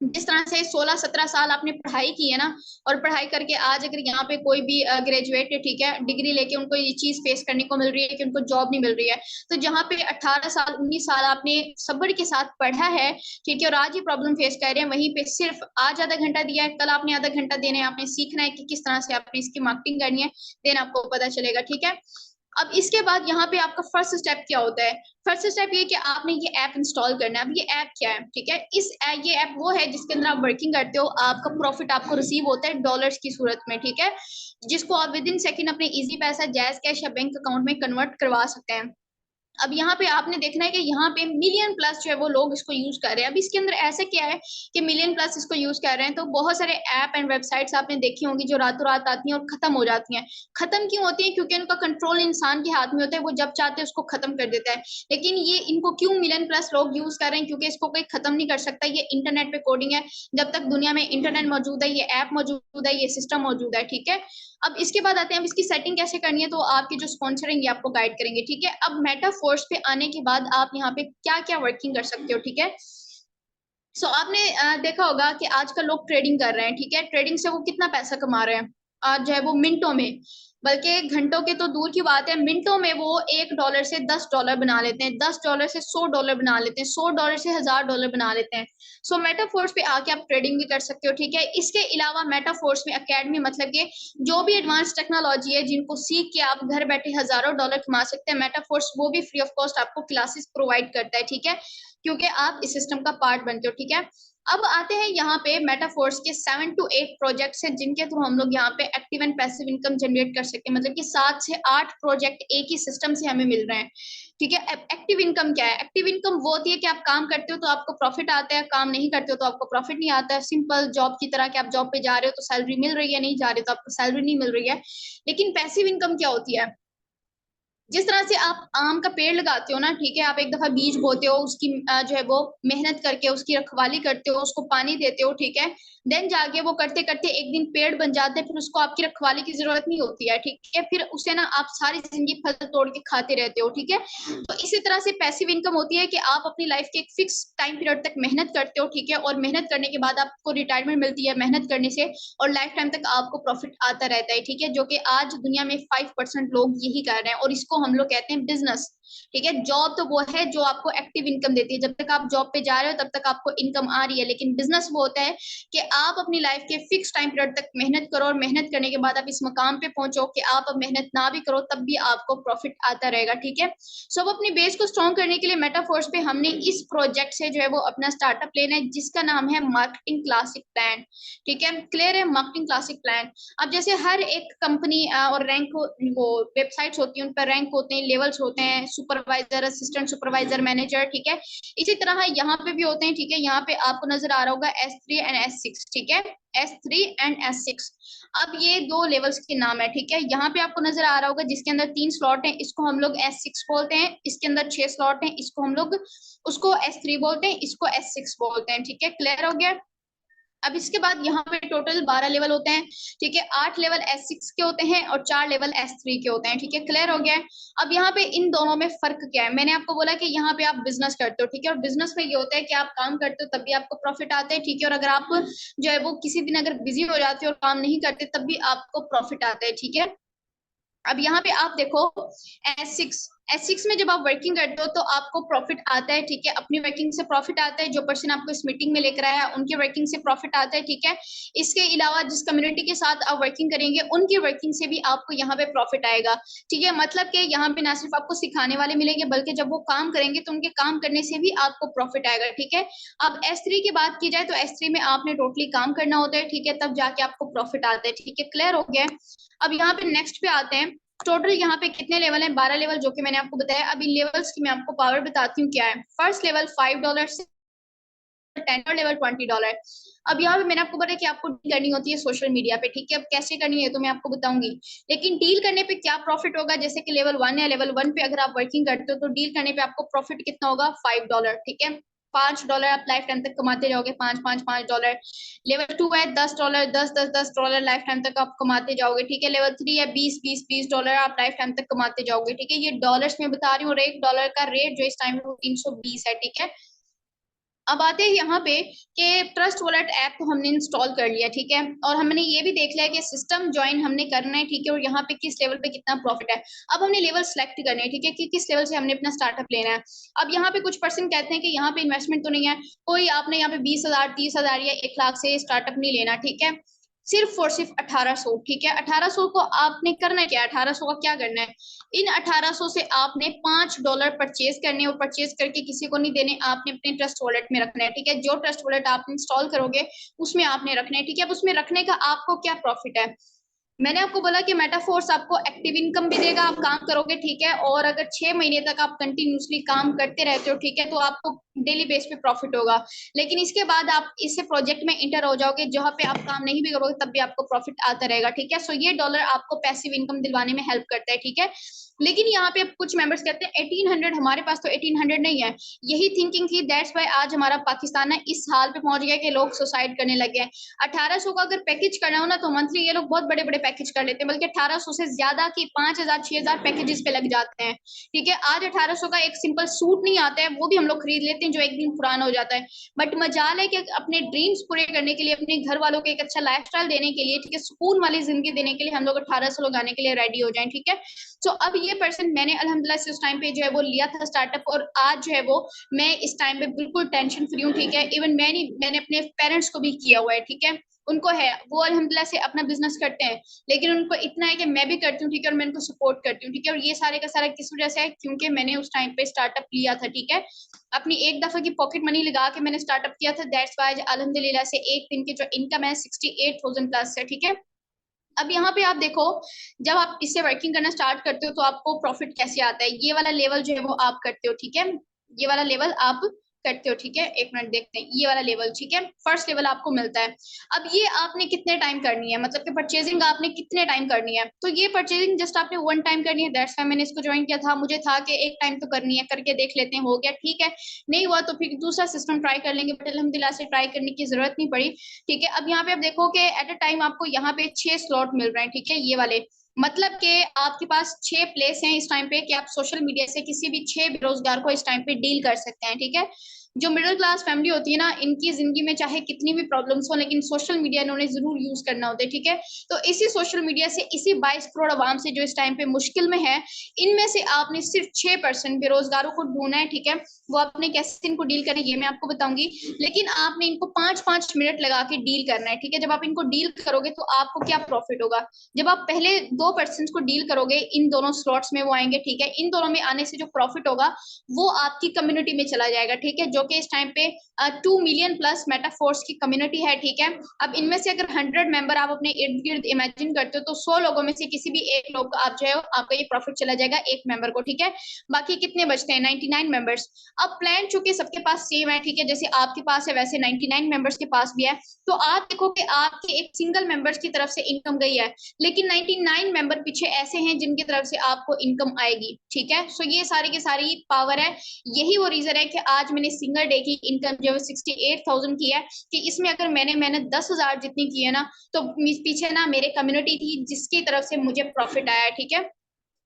जिस तरह से 16-17 साल आपने पढ़ाई की है ना, और पढ़ाई करके आज अगर यहाँ पे कोई भी ग्रेजुएट है, ठीक है, डिग्री लेके उनको ये चीज फेस करने को मिल रही है कि उनको जॉब नहीं मिल रही है, तो जहाँ पे 18 साल 19 साल आपने सब्र के साथ पढ़ा है, ठीक है, और आज ये प्रॉब्लम फेस कर रहे हैं, वहीं पे सिर्फ आज आधा घंटा दिया है, कल आपने आधा घंटा देना है, आपने सीखना है कि किस तरह से आपने इसकी मार्केटिंग करनी है, देन आपको पता चलेगा। ठीक है, अब इसके बाद यहाँ पे आपका फर्स्ट स्टेप क्या होता है, फर्स्ट स्टेप ये कि आपने ये ऐप इंस्टॉल करना है। अब ये ऐप क्या है, ठीक है, ये ऐप वो है जिसके अंदर आप वर्किंग करते हो, आपका प्रॉफिट आपको रिसीव होता है डॉलर्स की सूरत में। ठीक है, जिसको आप विद इन सेकंड अपने इजी पैसा, जैज कैश या बैंक अकाउंट में कन्वर्ट करवा सकते हैं। अब यहाँ पे आपने देखना है कि यहाँ पे मिलियन प्लस जो है वो लोग इसको यूज कर रहे हैं। अब इसके अंदर ऐसा क्या है कि मिलियन प्लस इसको यूज कर रहे हैं, तो बहुत सारे ऐप एंड वेबसाइट्स आपने देखी होंगी जो रातों रात आती हैं और खत्म हो जाती हैं। खत्म क्यों होती है, क्योंकि उनका कंट्रोल इंसान के हाथ में होता है, वो जब चाहते हैं उसको खत्म कर देता है। लेकिन ये इनको क्यों मिलियन प्लस लोग यूज कर रहे हैं, क्योंकि इसको कोई खत्म नहीं कर सकता, ये इंटरनेट पे कोडिंग है। जब तक दुनिया में इंटरनेट मौजूद है, ये ऐप मौजूद है, ये सिस्टम मौजूद है। ठीक है, अब इसके बाद आते हैं, अब इसकी सेटिंग कैसे करनी है, तो आपके जो स्पॉन्सर हैं ये आपको गाइड करेंगे। ठीक है, अब मेटाफोर्स पे आने के बाद आप यहाँ पे क्या क्या वर्किंग कर सकते हो। ठीक है, सो आपने देखा होगा कि आजकल लोग ट्रेडिंग कर रहे हैं। ठीक है, ट्रेडिंग से वो कितना पैसा कमा रहे हैं, आज जो है वो मिनटों में, बल्कि घंटों के तो दूर की बात है, मिनटों में वो $1 से $10 बना लेते हैं, $10 से $100 बना लेते हैं, $100 से $1,000 बना लेते हैं। सो मेटाफोर्स पे आके आप ट्रेडिंग भी कर सकते हो। ठीक है, इसके अलावा मेटाफोर्स में अकेडमी, मतलब कि जो भी एडवांस टेक्नोलॉजी है जिनको सीख के आप घर बैठे हजारों डॉलर कमा सकते हैं, मेटाफोर्स वो भी फ्री ऑफ कॉस्ट आपको क्लासेस प्रोवाइड करता है। ठीक है, क्योंकि आप इस सिस्टम का पार्ट बनते हो। ठीक है, अब आते हैं यहाँ पे मेटाफोर्स के 7 to 8 प्रोजेक्ट्स हैं जिनके थ्रू हम लोग यहाँ पे active and passive income generate कर सकते हैं, मतलब कि 7 से 8 प्रोजेक्ट एक ही सिस्टम से हमें मिल रहे हैं। ठीक है, एक्टिव इनकम क्या है, एक्टिव इनकम वो होती है कि आप काम करते हो तो आपको प्रॉफिट आता है, काम नहीं करते हो तो आपको प्रॉफिट नहीं आता है। सिंपल जॉब की तरह कि आप जॉब पे जा रहे हो तो सैलरी मिल रही है, नहीं जा रहे तो आपको सैलरी नहीं मिल रही है। लेकिन पैसिव इनकम क्या होती है, जिस तरह से आप आम का पेड़ लगाते हो ना, ठीक है, आप एक दफा बीज बोते हो, उसकी जो है वो मेहनत करके उसकी रखवाली करते हो, उसको पानी देते हो। ठीक है, देन जाके वो करते करते एक दिन पेड़ बन जाता है, फिर उसको आपकी रखवाली की जरूरत नहीं होती है। ठीक है, फिर उसे ना आप सारी जिंदगी फल तोड़ के खाते रहते हो। ठीक है, तो इसी तरह से पैसिव इनकम होती है कि आप अपनी लाइफ के एक फिक्स टाइम पीरियड तक मेहनत करते हो। ठीक है, और मेहनत करने के बाद आपको रिटायरमेंट मिलती है मेहनत करने से, और लाइफ टाइम तक आपको प्रॉफिट आता रहता है। ठीक है, जो कि आज दुनिया में 5% लोग यही कर रहे हैं, और इसको हम लोग कहते हैं बिजनेस। ठीक है, जॉब तो वो है जो आपको एक्टिव इनकम देती है, जब तक आप जॉब पे जा रहे हो तब तक आपको इनकम आ रही है। लेकिन बिजनेस वो होता है कि आप अपनी लाइफ के फिक्स टाइम पीरियड तक मेहनत करो और मेहनत करने के बाद आप इस मकाम पे पहुंचो कि आप अब मेहनत ना भी करो तब भी आपको प्रॉफिट आता रहेगा। ठीक है, सो अब अपनी बेस को स्ट्रॉन्ग करने के लिए मेटाफोर्स पे हमने इस प्रोजेक्ट से जो है वो अपना स्टार्टअप लेना है, जिसका नाम है मार्केटिंग क्लासिक प्लान। ठीक है, क्लियर है, मार्केटिंग क्लासिक प्लान। अब जैसे हर एक कंपनी और रैंक वो वेबसाइट्स होती हैं, उन पर रैंक होते हैं, लेवल्स होते हैं, सुपरवाइजर, असिस्टेंट सुपरवाइजर, मैनेजर। ठीक है, इसी तरह यहाँ पे भी होते हैं। ठीक है, यहाँ पे आपको नजर आ रहा होगा S3 एंड S6। ठीक है, S3 एंड S6, अब ये दो लेवल्स के नाम है। ठीक है, यहाँ पे आपको नजर आ रहा होगा जिसके अंदर 3 स्लॉट हैं, इसको हम लोग S6 बोलते हैं। इसके अंदर 6 स्लॉट हैं, इसको हम लोग उसको S3 बोलते हैं, इसको S6 बोलते हैं। ठीक है, क्लियर हो गया। अब इसके बाद यहाँ पे टोटल 12 लेवल होते हैं। ठीक है, 8 लेवल S6 के होते हैं और 4 लेवल S3 के होते हैं। ठीक है, क्लियर हो गया है। अब यहाँ पे इन दोनों में फर्क क्या है, मैंने आपको बोला कि यहाँ पे आप बिजनेस करते हो। ठीक है, और बिजनेस में ये होता है कि आप काम करते हो तब भी आपको प्रॉफिट आता है। ठीक है, और अगर आप जो है वो किसी दिन अगर बिजी हो जाते हो और काम नहीं करते तब भी आपको प्रॉफिट आता है। ठीक है, अब यहाँ पे आप देखो S6 में जब आप वर्किंग करते हो तो आपको प्रॉफिट आता है। ठीक है, अपनी वर्किंग से प्रॉफिट आता है, जो पर्सन आपको इस मीटिंग में लेकर आया उनकी वर्किंग से प्रॉफिट आता है। ठीक है, इसके अलावा जिस कम्युनिटी के साथ आप वर्किंग करेंगे उनकी वर्किंग से भी आपको यहाँ पे प्रॉफिट आएगा। ठीक है, मतलब कि यहाँ पे ना सिर्फ आपको सिखाने वाले मिलेंगे बल्कि जब वो काम करेंगे तो उनके काम करने से भी आपको प्रॉफिट आएगा। ठीक है, अब S3 की बात की जाए तो S3 में आपने टोटली काम करना होता है। ठीक है, तब जाके आपको प्रॉफिट आता है। ठीक है, क्लियर हो गया। अब यहाँ पे नेक्स्ट पे आते हैं। टोटल यहाँ पे कितने लेवल हैं, 12 लेवल, जो कि मैंने आपको बताया। अब इन लेवल्स की मैं आपको पावर बताती हूँ क्या है। फर्स्ट लेवल $5 से 10 और लेवल $20। अब यहाँ पे मैंने आपको बताया कि आपको डील करनी होती है सोशल मीडिया पे। ठीक है, अब कैसे करनी है तो मैं आपको बताऊंगी, लेकिन डील करने पे क्या प्रॉफिट होगा, जैसे कि लेवल 1 या लेवल 1 पे अगर आप वर्किंग करते हो तो डील करने पे आपको प्रॉफिट कितना होगा, $5। ठीक है, $5 आप लाइफ टाइम तक कमाते जाओगे, $5 लेवल 2 है $10, $10 लाइफ टाइम तक आप कमाते जाओगे। ठीक है, लेवल 3 है $20 आप लाइफ टाइम तक कमाते जाओगे। ठीक है, ये डॉलर्स में बता रही हूँ, और $1 का रेट जो इस टाइम पे 320 है। ठीक है, अब आते हैं यहाँ पे कि ट्रस्ट वॉलेट ऐप को हमने इंस्टॉल कर लिया। ठीक है, और हमने ये भी देख लिया कि सिस्टम ज्वाइन हमने करना है। ठीक है, और यहाँ पे किस लेवल पे कितना प्रॉफिट है। अब हमने लेवल सेलेक्ट करने हैं। ठीक है, कि किस लेवल से हमने अपना स्टार्टअप लेना है। अब यहाँ पे कुछ पर्सन कहते हैं कि यहाँ पे इन्वेस्टमेंट तो नहीं है, कोई आपने यहाँ पे 20,000 30,000 या 1 लाख से स्टार्टअप नहीं लेना। ठीक है, सिर्फ और सिर्फ 1800। ठीक है, 1800 को आपने करना क्या है, 1800 का क्या करना है, इन 1800 से आपने $5 परचेज करने, और परचेज करके किसी को नहीं देने, आपने अपने ट्रस्ट वॉलेट में रखना है। ठीक है, जो ट्रस्ट वॉलेट आप इंस्टॉल करोगे उसमें आपने रखना है। ठीक है, अब उसमें रखने का आपको क्या प्रॉफिट है, मैंने आपको बोला कि मेटाफोर्स आपको एक्टिव इनकम भी देगा, आप काम करोगे। ठीक है, और अगर 6 महीने तक आप कंटिन्यूसली काम करते रहते हो, ठीक है, तो आपको डेली बेस पे प्रॉफिट होगा। लेकिन इसके बाद आप इससे प्रोजेक्ट में इंटर हो जाओगे जहां पे आप काम नहीं भी करोगे तब भी आपको प्रॉफिट आता रहेगा। ठीक है, सो ये डॉलर आपको पैसिव इनकम दिलवाने में हेल्प करता है। ठीक है, लेकिन यहाँ पे कुछ मेंबर्स कहते हैं 1800, हमारे पास तो 1800 नहीं है। यही थिंकिंग थी, दैट्स वाई आज हमारा पाकिस्तान है इस हाल पे पहुंच गया कि लोग सुसाइड करने लगे हैं। 1800 का अगर पैकेज करना हो ना तो मंथली ये लोग बहुत बड़े बड़े पैकेज कर लेते हैं, बल्कि 1800 से ज्यादा की 5000 6000 पैकेजेस पे लग जाते हैं। ठीक है, आज 1800 का एक सिंपल सूट नहीं आता है, वो भी हम लोग खरीद लेते हैं जो एक दिन पुराना हो जाता है। बट मजाल है कि अपने ड्रीम्स पूरे करने के लिए, अपने घर वालों को एक अच्छा लाइफस्टाइल देने के लिए, ठीक है, सुकून वाली जिंदगी देने के लिए हम लोग 1800 लगाने के लिए रेडी हो जाएं। ठीक है, तो अब ये पर्सन मैंने अल्हम्दुलिल्लाह से उस टाइम पे जो है वो लिया था स्टार्टअप, और आज जो है वो मैं इस टाइम पे बिल्कुल टेंशन फ्री हूँ। ठीक है, इवन मैंने अपने पेरेंट्स को भी किया हुआ है। ठीक है, उनको है, वो अल्हम्दुलिल्लाह से अपना बिजनेस करते हैं, लेकिन उनको इतना है कि मैं भी करती हूँ। ठीक है, और मैं उनको सपोर्ट करती हूँ। ठीक है, और ये सारे का सारा किस वजह से है, क्योंकि मैंने उस टाइम पे स्टार्टअप लिया था। ठीक है, अपनी एक दफा की पॉकेट मनी लगा के मैंने स्टार्टअप किया था, दैट्स वाई अल्हम्दुलिल्लाह से एक दिन की जो इनकम है 68,000 प्लस है। ठीक है, अब यहाँ पे आप देखो, जब आप इससे वर्किंग करना स्टार्ट करते हो तो आपको प्रॉफिट कैसे आता है, ये वाला लेवल जो है वो आप करते हो। ठीक है, ये वाला लेवल आप करते हो। ठीक है, एक मिनट देखते हैं, ये वाला लेवल, ठीक है, फर्स्ट लेवल आपको मिलता है। अब ये आपने कितने टाइम करनी है, मतलब कि परचेजिंग आपने कितने टाइम करनी है, तो ये परचेजिंग जस्ट आपने 1 टाइम करनी है, दैट्स व्हाई मैंने इसको ज्वाइन किया था। मुझे था कि 1 टाइम तो करनी है, करके देख लेते हैं, हो गया ठीक है, नहीं हुआ तो फिर दूसरा सिस्टम ट्राई कर लेंगे, बट अल्हम्दुलिल्लाह से ट्राई करने की जरूरत नहीं पड़ी। ठीक है, अब यहाँ पे आप देखो कि एट अ टाइम आपको यहाँ पे 6 स्लॉट मिल रहे हैं। ठीक है, ये वाले, मतलब कि आपके पास 6 प्लेस हैं इस टाइम पे कि आप सोशल मीडिया से किसी भी 6 बेरोजगार को इस टाइम पे डील कर सकते हैं। ठीक है, जो मिडिल क्लास फैमिली होती है ना, इनकी जिंदगी में चाहे कितनी भी प्रॉब्लम्स हो, लेकिन सोशल मीडिया इन्होंने जरूर यूज करना होता है, ठीक है। तो इसी सोशल मीडिया से, इसी 22 करोड़ आवाम से जो इस टाइम पे मुश्किल में है, इनमें से आपने सिर्फ 6% बेरोजगारों को ढूंढना है, ठीक है। वो आपने कैसे इनको डील करें ये मैं आपको बताऊंगी, लेकिन आपने इनको 5-5 मिनट लगा के डील करना है, ठीक है। जब आप इनको डील करोगे तो आपको क्या प्रॉफिट होगा, जब आप पहले 2% को डील करोगे, इन दोनों स्लॉट्स में वो आएंगे, ठीक है। इन दोनों में आने से जो प्रॉफिट होगा वो आपकी कम्युनिटी में चला जाएगा, ठीक है, जो कि इस टाइम पे 2 मिलियन प्लस मेटाफोर्स की कम्युनिटी है, ठीक है। अब इनमें से अगर 100 मेंबर आप अपने इर्द गिर्द इमेजिन करते हो, तो 100 लोगों में से किसी भी एक लोग आप जो है आपका ये प्रॉफिट चला जाएगा एक मेंबर को, ठीक है। बाकी कितने बचते हैं, 99 मेंबर्स। अब प्लान चूंकि सबके पास सेम है, ठीक है, जैसे आपके पास है वैसे 99 मेंबर्स के पास भी है, तो आप देखो कि आपके एक सिंगल मेंबर्स की तरफ से इनकम गई है, लेकिन 99 मेंबर पीछे ऐसे हैं जिनकी तरफ से आपको इनकम आएगी, ठीक है। सो ये सारी की सारी पावर है, यही वो रीजन है कि आज मैंने सिंगल डे की इनकम जो है 68,000 की है, कि इसमें अगर मैंने 10,000 जितनी की है ना, तो पीछे ना मेरे कम्युनिटी थी जिसकी तरफ से मुझे प्रॉफिट आया, ठीक है।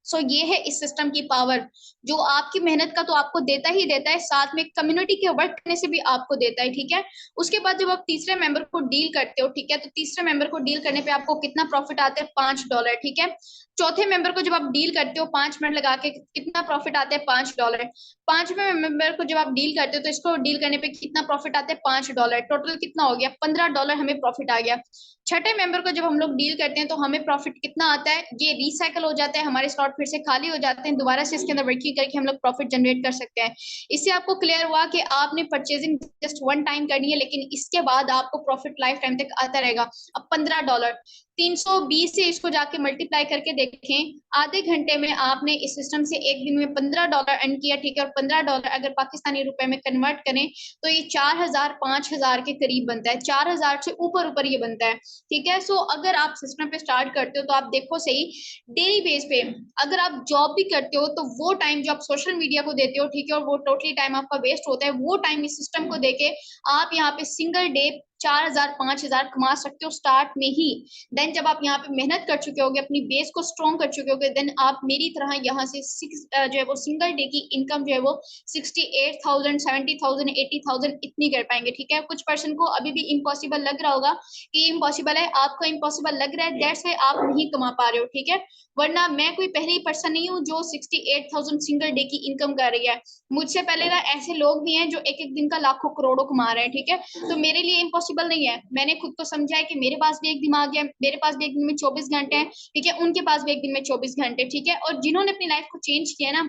सो ये है इस सिस्टम की पावर, जो आपकी मेहनत का तो आपको देता ही देता है, साथ में कम्युनिटी के वर्क करने से भी आपको देता है, ठीक है। उसके बाद जब आप तीसरे मेंबर को डील करते हो, ठीक है, तो तीसरे मेंबर को डील करने पे आपको कितना प्रॉफिट आता है, $5, ठीक है। चौथे मेंबर को जब आप डील करते हो 5 मिनट लगा के, कितना प्रॉफिट आता है, $5। पांचवें मेंबर को जब आप डील करते हो तो इसको डील करने पे कितना प्रॉफिट आता है, $5। टोटल कितना हो गया, $15 हमें प्रॉफिट आ गया। छठे मेंबर को जब हम लोग डील करते हैं तो हमें प्रॉफिट कितना आता है, ये रिसाइकल हो जाता है, हमारे स्लॉट फिर से खाली हो जाते हैं, दोबारा से इसके अंदर वर्किंग करके हम लोग प्रॉफिट जनरेट कर सकते हैं। इससे आपको क्लियर हुआ कि आपने परचेजिंग जस्ट वन टाइम करनी है, लेकिन इसके बाद आपको प्रॉफिट लाइफ टाइम तक आता रहेगा। अब $15, 320 से इसको जाके मल्टीप्लाई करके देखें, आधे घंटे में आपने इस सिस्टम से एक दिन में $15 अर्न किया, ठीक है। और $15 अगर पाकिस्तानी रुपए में कन्वर्ट करें तो ये 4,000-5,000 के करीब बनता है, 4,000 से ऊपर ऊपर ये बनता है, ठीक है। सो अगर आप सिस्टम पे स्टार्ट करते हो तो आप देखो सही, डेली बेस पे अगर आप जॉब भी करते हो तो वो टाइम जो आप सोशल मीडिया को देते हो, ठीक है, और वो टोटली टाइम आपका वेस्ट होता है, वो टाइम इस सिस्टम को देके आप यहाँ पे सिंगल डे 4,000-5,000 कमा सकते हो स्टार्ट में ही। देन जब आप यहाँ पे मेहनत कर चुके होगे, अपनी बेस को स्ट्रॉन्ग कर चुके होगे, देन आप मेरी तरह यहाँ से जो है वो सिंगल डे की इनकम जो है वो 68,000, 70,000, 80,000 इतनी कर पाएंगे, ठीक है। कुछ पर्सन को अभी भी इम्पॉसिबल लग रहा होगा कि ये इम्पॉसिबल है, आपको इम्पॉसिबल लग रहा है, दैट्स व्हाई आप नहीं कमा पा रहे हो, ठीक है। वरना मैं कोई पहली पर्सन नहीं हूँ जो 68,000 सिंगल डे की इनकम कर रही है, मुझसे पहले ना ऐसे लोग भी हैं जो एक एक दिन का लाखों करोड़ों कमा रहे हैं, ठीक है। तो मेरे लिए इम्पॉसिबल नहीं है, मैंने खुद को समझा है कि मेरे पास भी एक दिमाग है, मेरे पास भी एक दिन में 24 घंटे हैं, ठीक है, उनके पास भी एक दिन में 24 घंटे, ठीक है। और जिन्होंने अपनी लाइफ को चेंज किया ना,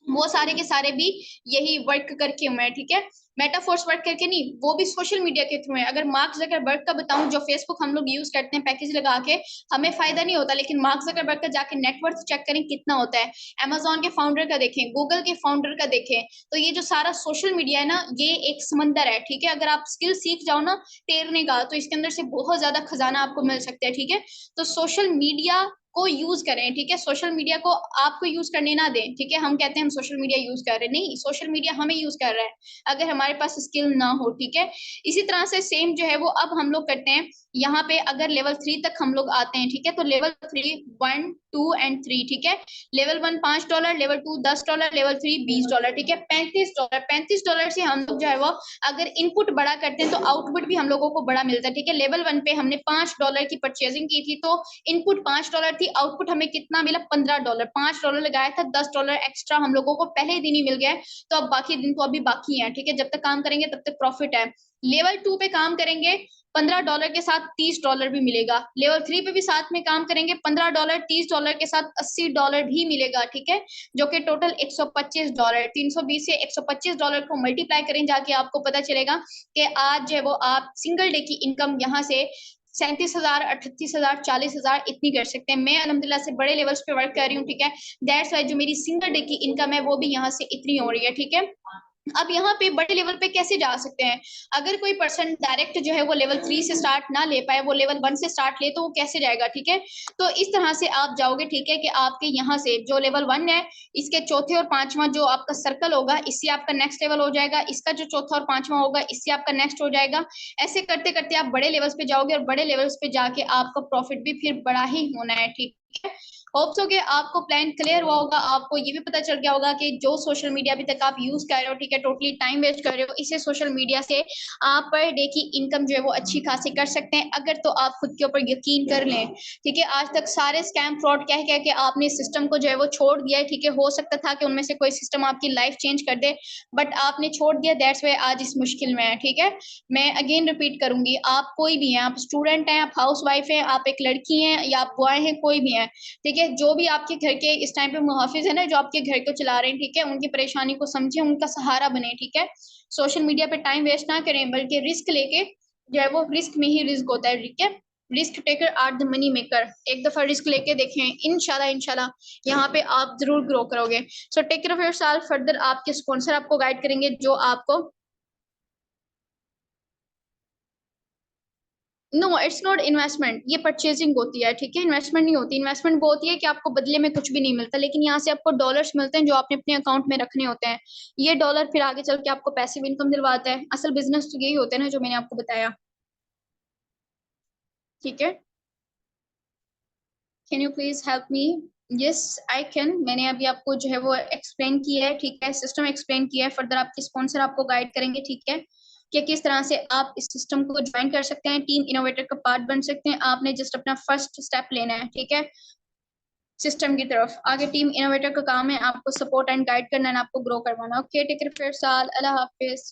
वो सारे के सारे भी यही वर्क करके हुए हैं, ठीक है। मेटाफोर्स वर्क करके नहीं, वो भी सोशल मीडिया के थ्रू है। अगर मार्क जकरबर्ग का बताऊं, जो फेसबुक हम लोग यूज करते हैं पैकेज लगा के, हमें फायदा नहीं होता, लेकिन मार्क जकरबर्ग का जाके नेटवर्थ चेक करें कितना होता है, अमेजोन के फाउंडर का देखें, गूगल के फाउंडर का देखें। तो ये जो सारा सोशल मीडिया है ना, ये एक समंदर है, ठीक है। अगर आप स्किल सीख जाओ ना तैरने का, तो इसके अंदर से बहुत ज्यादा खजाना आपको मिल सकता है, ठीक है। तो सोशल मीडिया को यूज करें, ठीक है, सोशल मीडिया को आपको यूज करने ना दें, ठीक है। हम कहते हैं हम सोशल मीडिया यूज कर रहे हैं, नहीं, सोशल मीडिया हमें यूज कर रहा है अगर हमारे पास स्किल ना हो, ठीक है। इसी तरह से सेम जो है वो अब हम लोग करते हैं यहाँ पे, अगर लेवल 3 तक हम लोग आते हैं, ठीक है, तो लेवल 3 1, 2 एंड 3, ठीक है। लेवल 1 $5, लेवल 2 $10, लेवल 3 $20, ठीक है। $35 से हम लोग जो है वो अगर इनपुट बड़ा करते हैं तो आउटपुट भी हम लोगों को बड़ा मिलता है, ठीक है। लेवल 1 पे हमने $5 की परचेजिंग की थी, तो इनपुट $5 थी, आउटपुट हमें कितना मिला, $15। $5 लगाया था, $10 एक्स्ट्रा हम लोगों को पहले दिन ही मिल गया है। तो अब बाकी दिन तो अभी बाकी है, ठीक है, जब तक काम करेंगे तब तक प्रॉफिट है। लेवल 2 पे काम करेंगे, $15 के साथ $30 भी मिलेगा। लेवल 3 पे भी साथ में काम करेंगे, $15, $30 के साथ $80 भी मिलेगा, ठीक है, जो कि टोटल $125। 320 से $125 को मल्टीप्लाई करें जाके, आपको पता चलेगा कि आज जो है वो आप सिंगल डे की इनकम यहाँ से 37,000, 38,000, 40,000 इतनी कर सकते हैं। मैं अलहमदुलिल्लाह से बड़े लेवल्स पे वर्क कर रही हूँ, ठीक है। दैट्स वाई जो मेरी सिंगल डे की इनकम है वो भी यहाँ से इतनी हो रही है, ठीक है। अब यहाँ पे बड़े लेवल पे कैसे जा सकते हैं, अगर कोई पर्सन डायरेक्ट जो है वो लेवल 3 से स्टार्ट ना ले पाए, वो लेवल 1 से स्टार्ट ले, तो वो कैसे जाएगा, ठीक है। तो इस तरह से आप जाओगे, ठीक है, कि आपके यहाँ से जो लेवल 1 है, इसके चौथे और पांचवा जो आपका सर्कल होगा, इससे आपका नेक्स्ट लेवल हो जाएगा, इसका जो चौथा और पांचवा होगा, इससे आपका नेक्स्ट हो जाएगा। ऐसे करते करते आप बड़े लेवल्स पे जाओगे, और बड़े लेवल्स पे जाके आपका प्रॉफिट भी फिर बड़ा ही होना है, ठीक होप्स हो कि आपको प्लान क्लियर हुआ होगा, आपको ये भी पता चल गया होगा कि जो सोशल मीडिया अभी तक आप यूज कर रहे हो, ठीक है, टोटली टाइम वेस्ट कर रहे हो, इसे सोशल मीडिया से आप पर डे की इनकम जो है वो अच्छी खासी कर सकते हैं, अगर तो आप खुद के ऊपर यकीन कर लें, ठीक है। आज तक सारे स्कैम फ्रॉड कह कह के आपने सिस्टम को जो है वो छोड़ दिया है, ठीक है। हो सकता था कि उनमें से कोई सिस्टम आपकी लाइफ चेंज कर दे, बट आपने छोड़ दिया, दैट्स वाई आज इस मुश्किल में है, ठीक है। मैं अगेन रिपीट करूंगी, आप कोई भी हैं, आप स्टूडेंट हैं, आप हाउस वाइफ हैं, आप एक लड़की हैं या आप बॉय हैं, कोई भी है, ठीक है, जो भी आपके घर के इस टाइम पे मुहाफिज है ना, जो आपके घर को चला रहे हैं, ठीक है, उनकी परेशानी को समझे, उनका सहारा बने, ठीक है। सोशल मीडिया पे टाइम वेस्ट ना करें, बल्कि रिस्क लेके जो है वो, रिस्क में ही रिस्क होता है, ठीक है। Risk taker are the money maker. एक दफा रिस्क लेके देखें, इंशाल्लाह इंशाल्लाह यहाँ पे आप जरूर ग्रो करोगे। So take care of yourself. Further आपके स्पॉन्सर आपको गाइड करेंगे, जो आपको, नो इट्स नॉट इन्वेस्टमेंट, ये परचेजिंग होती है, ठीक है, इन्वेस्टमेंट नहीं होती। इन्वेस्टमेंट वो होती है कि आपको बदले में कुछ भी नहीं मिलता, लेकिन यहाँ से आपको डॉलर्स मिलते हैं जो आपने अपने अकाउंट में रखने होते हैं। ये डॉलर फिर आगे चल के आपको पैसिव इनकम दिलवाता है। असल बिजनेस तो यही होता है ना, जो मैंने आपको बताया, ठीक है। Can you please help me? Yes I can. मैंने अभी आपको जो है वो एक्सप्लेन किया है, ठीक है, सिस्टम एक्सप्लेन किया है। फर्दर आपके स्पॉन्सर आपको गाइड करेंगे, ठीक है, कि किस तरह से आप इस सिस्टम को ज्वाइन कर सकते हैं, टीम इनोवेटर का पार्ट बन सकते हैं। आपने जस्ट अपना फर्स्ट स्टेप लेना है, ठीक है, सिस्टम की तरफ। आगे टीम इनोवेटर का काम है आपको सपोर्ट एंड गाइड करना है, आपको ग्रो करवाना। ओके, टेक केयर, फिर साल, अल्लाह हाफिज।